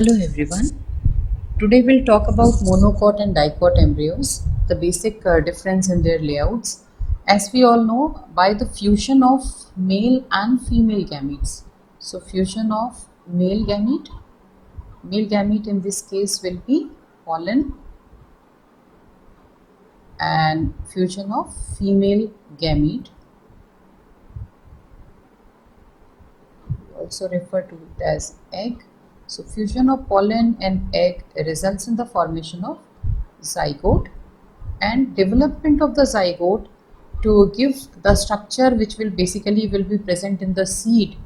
Hello everyone. Today we'll talk about monocot and dicot embryos, the basic difference in their layouts. As we all know, by the fusion of male and female gametes. So fusion of male gamete in this case will be pollen, and fusion of female gamete, also refer to it as egg. So fusion of pollen and egg results in the formation of zygote, and development of the zygote to give the structure which will be present in the seed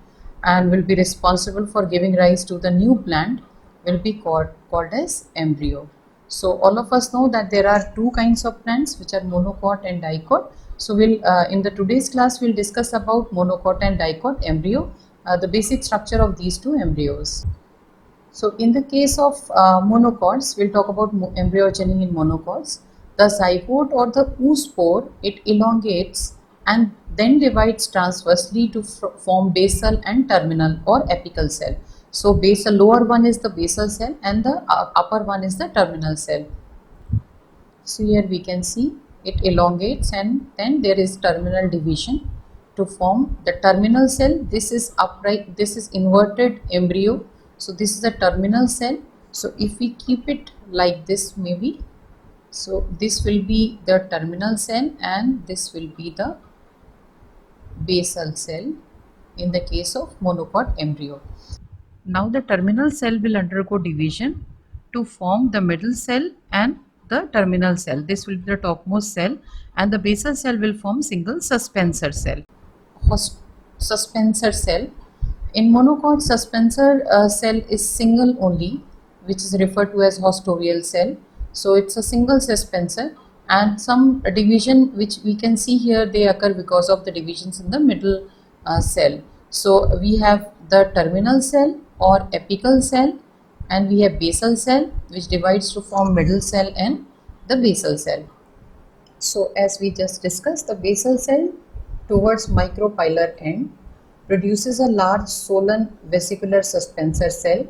and will be responsible for giving rise to the new plant will be called as embryo. So all of us know that there are two kinds of plants, which are monocot and dicot. So we'll in the today's class we'll discuss about monocot and dicot embryo, the basic structure of these two embryos. So in the case of monocots, we'll talk about embryogeny in monocots. The zygote or the oospore, it elongates and then divides transversely to form basal and terminal or apical cell. So basal, lower one is the basal cell and the upper one is the terminal cell. So here we can see it elongates and then there is terminal division to form the terminal cell. This is upright, this is inverted embryo. So this is a terminal cell. So if we keep it like this maybe, so this will be the terminal cell and this will be the basal cell in the case of monocot embryo. Now the terminal cell will undergo division to form the middle cell and the terminal cell. This will be the topmost cell, and the basal cell will form single suspensor cell. Suspensor cell. In monocot, suspensor cell is single only, which is referred to as haustorial cell. So it's a single suspensor, and some division which we can see here, they occur because of the divisions in the middle cell. So we have the terminal cell or apical cell, and we have basal cell which divides to form middle cell and the basal cell. So as we just discussed, the basal cell towards micropylar end produces a large swollen vesicular suspensor cell.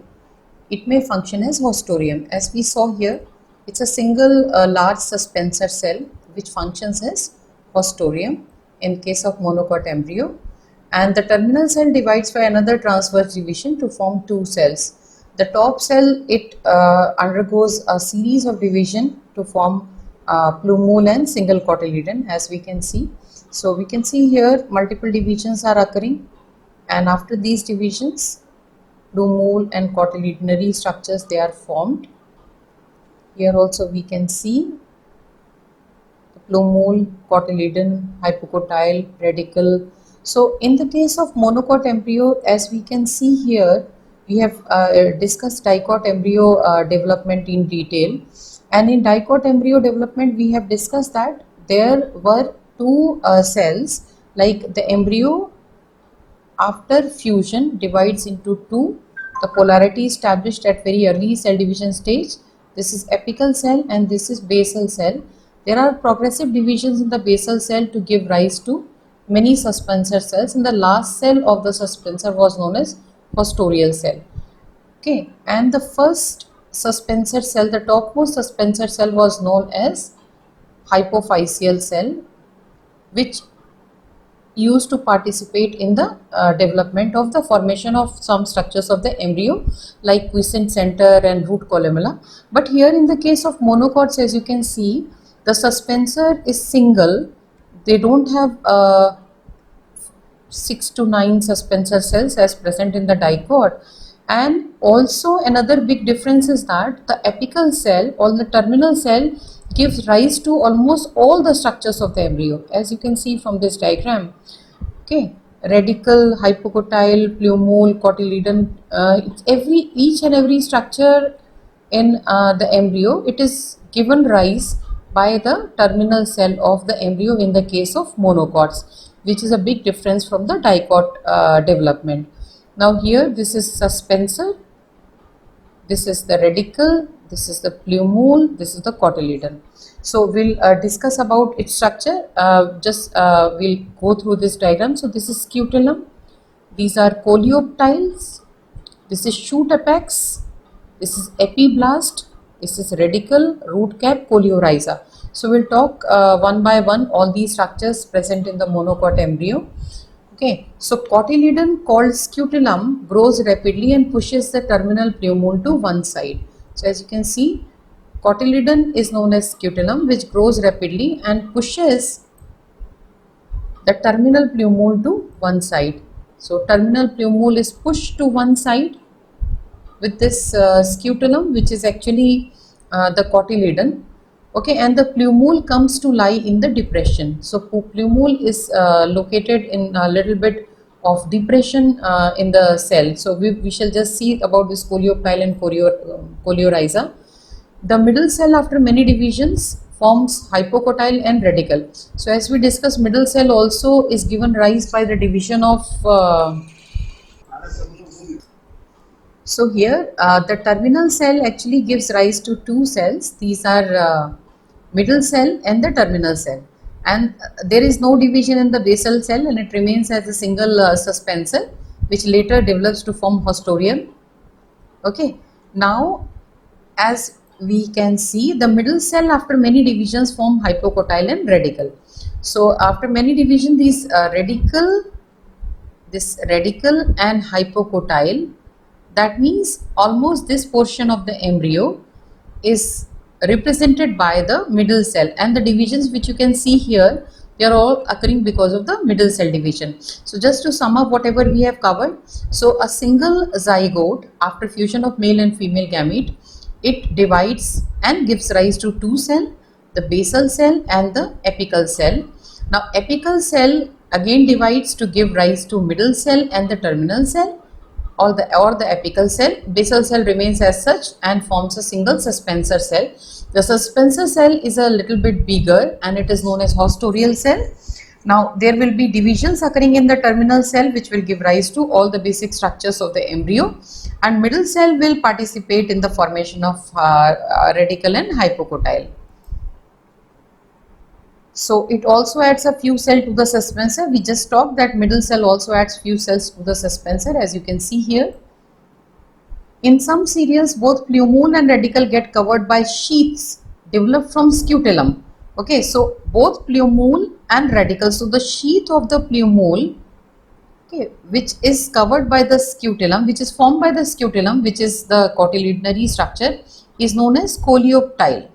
It may function as haustorium. As we saw here, it's a single large suspensor cell which functions as haustorium in case of monocot embryo, and the terminal cell divides by another transverse division to form two cells. The top cell, it undergoes a series of division to form plumule and single cotyledon, as we can see. So we can see here multiple divisions are occurring, and after these divisions, plumule and cotyledonary structures, they are formed. Here also we can see the plumule, cotyledon, hypocotyle, radicle. So in the case of monocot embryo, as we can see here, we have discussed dicot embryo development in detail, and in dicot embryo development we have discussed that there were two cells, like the embryo after fusion divides into two. The polarity established at very early cell division stage. This is apical cell and this is basal cell. There are progressive divisions in the basal cell to give rise to many suspensor cells, and the last cell of the suspensor was known as haustorial cell. Okay, and the first suspensor cell, the topmost suspensor cell, was known as hypophyseal cell, which used to participate in the development of the formation of some structures of the embryo like quiescent center and root columella. But here in the case of monocots, as you can see, the suspensor is single. They don't have 6 to 9 suspensor cells as present in the dicot. And also another big difference is that the apical cell or the terminal cell gives rise to almost all the structures of the embryo, as you can see from this diagram. Okay, radicle, hypocotyle, plumule, cotyledon, each and every structure in the embryo, it is given rise by the terminal cell of the embryo in the case of monocots, which is a big difference from the dicot development. Now here this is suspensor, this is the radicle, this is the plumule, this is the cotyledon. So we'll discuss about its structure. We'll go through this diagram. So this is scutellum, these are coleoptiles, this is shoot apex, This is epiblast, this is radicle, root cap, coleorhiza. So we'll talk one by one all these structures present in the monocot embryo. Okay, so cotyledon called scutellum grows rapidly and pushes the terminal plumule to one side. So as you can see, cotyledon is known as scutellum, which grows rapidly and pushes the terminal plumule to one side. So terminal plumule is pushed to one side with this scutellum, which is actually the cotyledon. Okay, and the plumule comes to lie in the depression. So plumule is located in a little bit of depression in the cell. So we shall just see about this coleoptile and coleorhiza. The middle cell after many divisions forms hypocotyle and radicle. So as we discussed, middle cell also is given rise by the division of so here the terminal cell actually gives rise to two cells. These are middle cell and the terminal cell, and there is no division in the basal cell, and it remains as a single suspensor which later develops to form haustorium. Okay, now as we can see, the middle cell after many divisions form hypocotyle and radicle. So after many divisions, these radicle and hypocotyle, that means almost this portion of the embryo is represented by the middle cell, and the divisions which you can see here, they are all occurring because of the middle cell division. So just to sum up whatever we have covered, so a single zygote after fusion of male and female gamete, it divides and gives rise to two cells, the basal cell and the apical cell. Now apical cell again divides to give rise to middle cell and the terminal cell, or the apical cell. Basal cell remains as such and forms a single suspensor cell. The suspensor cell is a little bit bigger and it is known as haustorial cell. Now there will be divisions occurring in the terminal cell which will give rise to all the basic structures of the embryo, and middle cell will participate in the formation of radicle and hypocotyle. So it also adds a few cells to the suspensor. We just talked that middle cell also adds few cells to the suspensor, as you can see here. In some cereals, both plumule and radicle get covered by sheaths developed from scutellum. Okay, so both plumule and radicle. So the sheath of the plumule, okay, which is covered by the scutellum, which is formed by the scutellum, which is the cotyledonary structure, is known as coleoptile.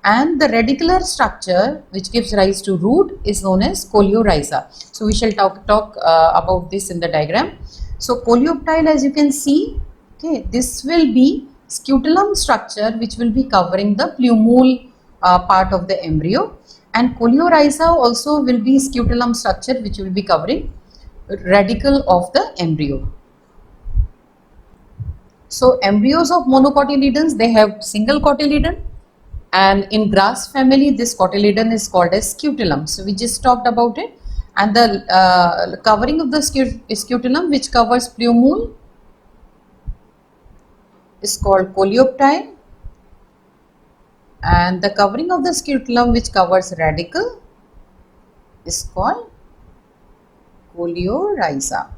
And the radicular structure which gives rise to root is known as coleorhiza. So we shall talk about this in the diagram. So coleoptile, as you can see, okay, this will be scutellum structure which will be covering the plumule part of the embryo, and coleorhiza also will be scutellum structure which will be covering radicle of the embryo. So embryos of monocotyledons, they have single cotyledon, and in grass family this cotyledon is called as scutellum. So we just talked about it, and the covering of the scutellum which covers plumule is called coleoptile, and the covering of the scutellum which covers radicle is called coleorhiza.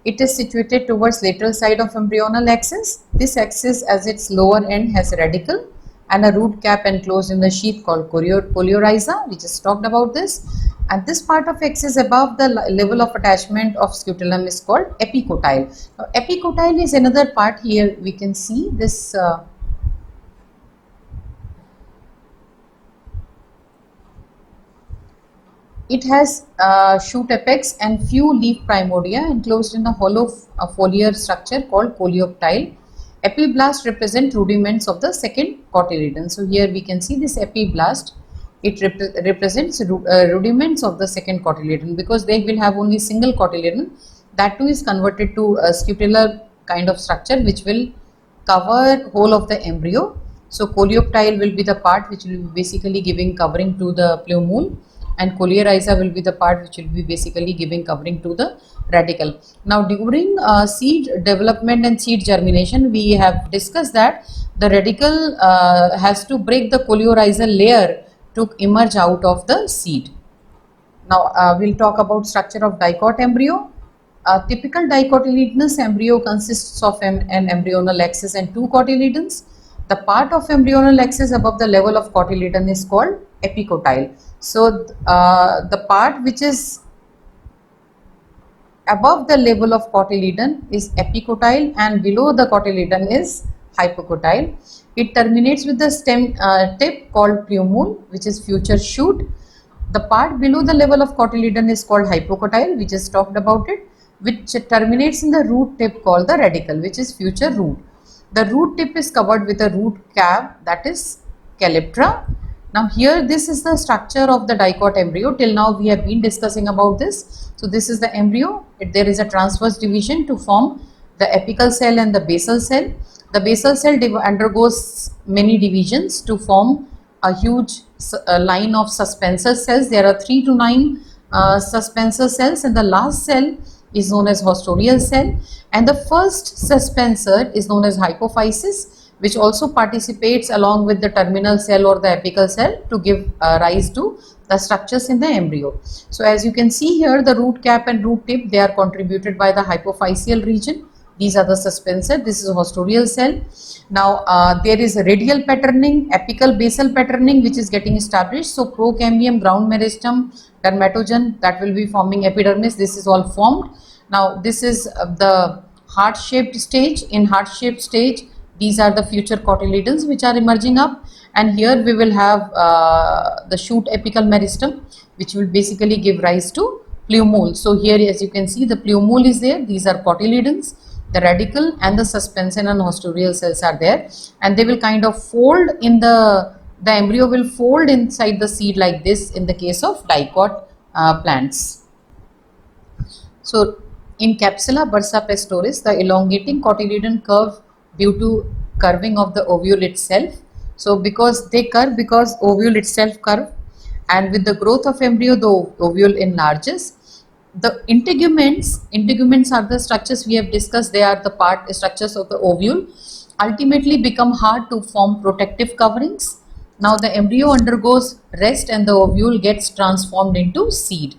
It is situated towards lateral side of embryonal axis. This axis at its lower end has a radicle and a root cap enclosed in the sheath called coleorhiza. We just talked about this. And this part of axis above the level of attachment of scutellum is called epicotyle. Now, epicotyle is another part. Here we can see this it has shoot apex and few leaf primordia enclosed in a hollow foliar structure called coleoptile. Epiblast represent rudiments of the second cotyledon. So here we can see this epiblast. It represents rudiments of the second cotyledon, because they will have only single cotyledon. That too is converted to a scutellar kind of structure which will cover whole of the embryo. So coleoptile will be the part which will be basically giving covering to the plumule, and coleorhiza will be the part which will be basically giving covering to the radicle. Now during seed development and seed germination, we have discussed that the radicle has to break the coleorhiza layer to emerge out of the seed. Now we'll talk about structure of dicot embryo. A typical dicotyledonous embryo consists of an embryonal axis and two cotyledons. The part of embryonal axis above the level of cotyledon is called epicotyle. So, the part which is above the level of cotyledon is epicotyle and below the cotyledon is hypocotyle. It terminates with the stem tip called plumule, which is future shoot. The part below the level of cotyledon is called hypocotyle, we just talked about it, which terminates in the root tip called the radicle, which is future root. The root tip is covered with a root cap, that is calyptra. Now here this is the structure of the dicot embryo. Till now we have been discussing about this. So this is the embryo. There is a transverse division to form the apical cell and the basal cell. The basal cell undergoes many divisions to form a huge line of suspensor cells. There are 3 to 9 suspensor cells, and the last cell is known as haustorial cell, and the first suspensor is known as hypophysis, which also participates along with the terminal cell or the apical cell to give rise to the structures in the embryo. So as you can see here, the root cap and root tip, they are contributed by the hypophyseal region. These are the suspensor. This is haustorial cell. Now there is radial patterning, apical basal patterning, which is getting established. So procambium, ground meristem, dermatogen, that will be forming epidermis. This is all formed. Now this is the heart-shaped stage. In heart-shaped stage, these are the future cotyledons which are emerging up, and here we will have the shoot apical meristem, which will basically give rise to plumule. So here, as you can see, the plumule is there. These are cotyledons. The radicle and the suspension and haustorial cells are there, and they will kind of fold in the embryo will fold inside the seed like this in the case of dicot plants. So in Capsula bursapastoris, the elongating cotyledon curve due to curving of the ovule itself. So because they curve, because ovule itself curve, and with the growth of embryo the ovule enlarges. The integuments are the structures we have discussed. They are the part structures of the ovule, ultimately become hard to form protective coverings. Now the embryo undergoes rest and the ovule gets transformed into seed.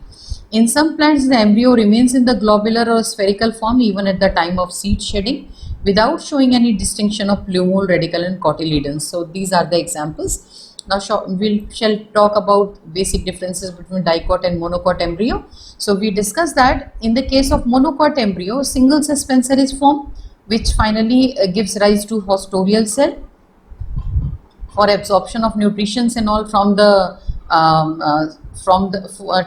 In some plants, the embryo remains in the globular or spherical form even at the time of seed shedding without showing any distinction of plumule, radicle and cotyledons. So these are the examples. Now we shall talk about basic differences between dicot and monocot embryo. So we discussed that in the case of monocot embryo, single suspensor is formed, which finally gives rise to haustorial cell for absorption of nutrients and all from the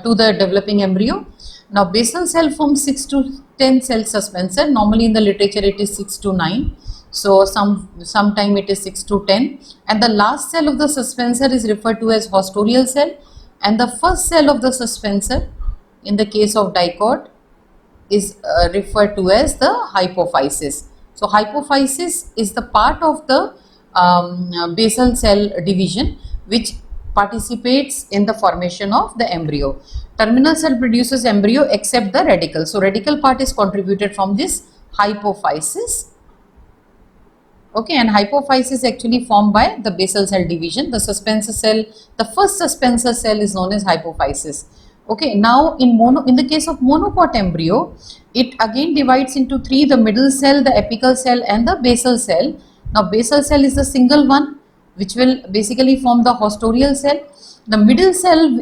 to the developing embryo. Now basal cell forms 6 to 10 cell suspensor. Normally in the literature it is 6 to 9. So sometime it is 6 to 10, and the last cell of the suspensor is referred to as haustorial cell, and the first cell of the suspensor in the case of dicot is referred to as the hypophysis. So hypophysis is the part of the basal cell division which participates in the formation of the embryo. Terminal cell produces embryo except the radicle. So radicle part is contributed from this hypophysis. Okay, and hypophysis actually formed by the basal cell division. The suspensor cell, the first suspensor cell is known as hypophysis. Okay, now in the case of monocot embryo, it again divides into 3: the middle cell, the apical cell and the basal cell. Now basal cell is the single one which will basically form the haustorial cell. The middle cell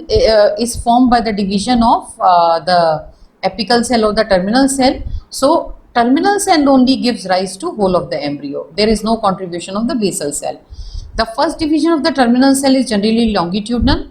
is formed by the division of the apical cell or the terminal cell. So terminal cell only gives rise to whole of the embryo. There is no contribution of the basal cell. The first division of the terminal cell is generally longitudinal.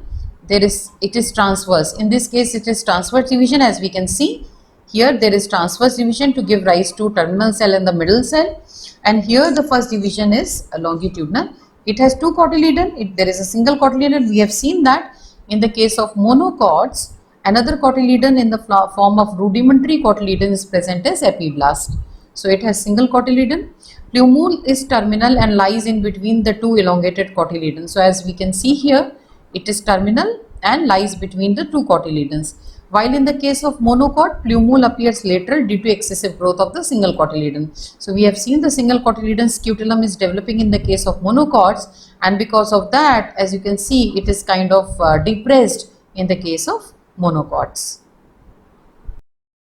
It is transverse. In this case, it is transverse division. As we can see here, there is transverse division to give rise to terminal cell and the middle cell. And here the first division is longitudinal. It has two cotyledon. There is a single cotyledon. We have seen that in the case of monocots. Another cotyledon in the form of rudimentary cotyledon is present as epiblast. So it has single cotyledon. Plumule is terminal and lies in between the two elongated cotyledons. So as we can see here, it is terminal and lies between the two cotyledons. While in the case of monocot, plumule appears lateral due to excessive growth of the single cotyledon. So we have seen the single cotyledon scutellum is developing in the case of monocots, and because of that, as you can see, it is kind of depressed in the case of monocots.